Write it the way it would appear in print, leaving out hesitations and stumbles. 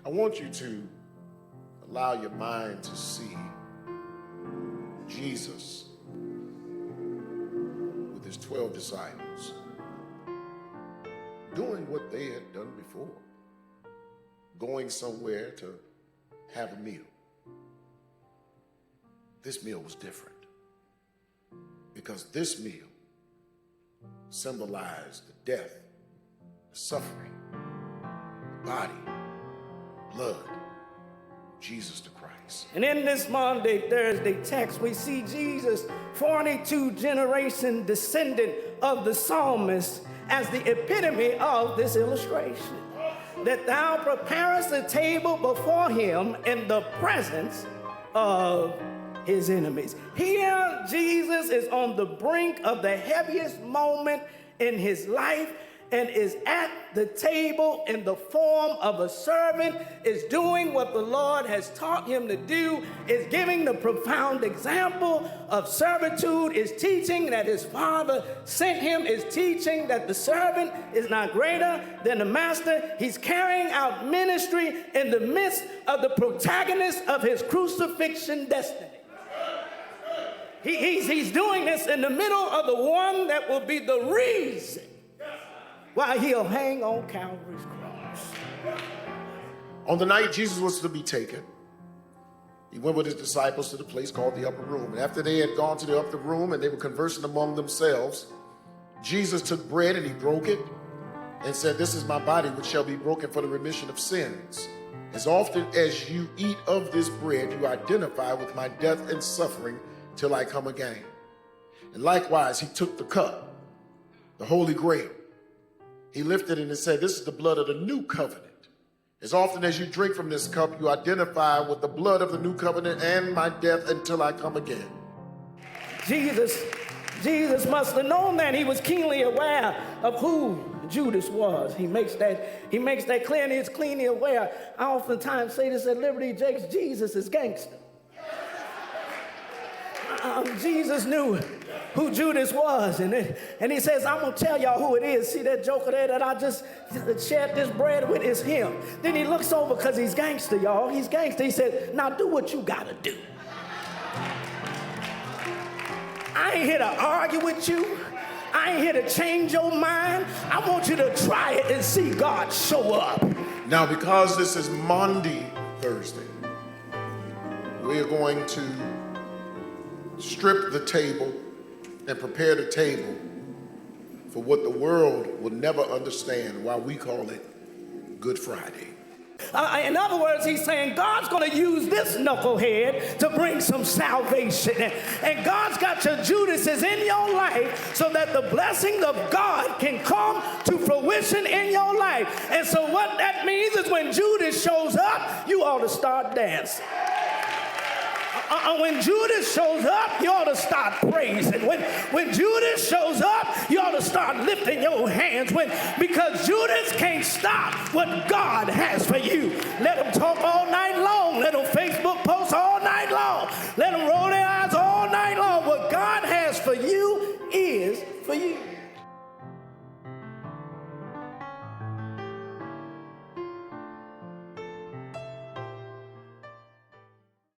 I want you to allow your mind to see Jesus with his 12 disciples doing what they had done before, going somewhere to have a meal. This meal was different because this meal symbolized the death, the suffering, the body, blood of Jesus the Christ. And in this Maundy Thursday text, we see Jesus, 42 generation descendant of the psalmist, as the epitome of this illustration. That thou preparest a table before him in the presence of his enemies. Here, Jesus is on the brink of the heaviest moment in his life and is at the table in the form of a servant, is doing what the Lord has taught him to do, is giving the profound example of servitude, is teaching that his Father sent him, is teaching that the servant is not greater than the master. He's carrying out ministry in the midst of the protagonist of his crucifixion destiny. He's doing this in the middle of the one that will be the reason why he'll hang on Calvary's cross. On the night Jesus was to be taken, he went with his disciples to the place called the upper room. And after they had gone to the upper room and they were conversing among themselves, Jesus took bread and he broke it and said, "This is my body which shall be broken for the remission of sins. As often as you eat of this bread, you identify with my death and suffering till I come again." And likewise, he took the cup, the Holy Grail. He lifted it and said, "This is the blood of the new covenant. As often as you drink from this cup, you identify with the blood of the new covenant and my death until I come again." Jesus must have known that. He was keenly aware of who Judas was. He makes that clear, and he's keenly aware. I oftentimes say this at Liberty Jakes: Jesus is gangster. Jesus knew who Judas was, and he says, "I'm gonna tell y'all who it is. See that joker there that I just shared this bread with? Is him." Then he looks over, because he's gangster, y'all. He's gangster. He said, "Now do what you gotta do. I ain't here to argue with you. I ain't here to change your mind. I want you to try it and see God show up." Now, because this is Maundy Thursday, we're going to strip the table and prepare the table for what the world will never understand, why we call it Good Friday. In other words, he's saying God's going to use this knucklehead to bring some salvation. And God's got your Judases in your life so that the blessings of God can come to fruition in your life. And so what that means is when Judas shows up, you ought to start dancing. When Judas shows up, you ought to start praising. When Judas shows up, you ought to start lifting your hands. Because Judas can't stop what God has for you. Let them talk all night long. Let them Facebook post all night long. Let them roll their eyes all night long. What God has for you is for you.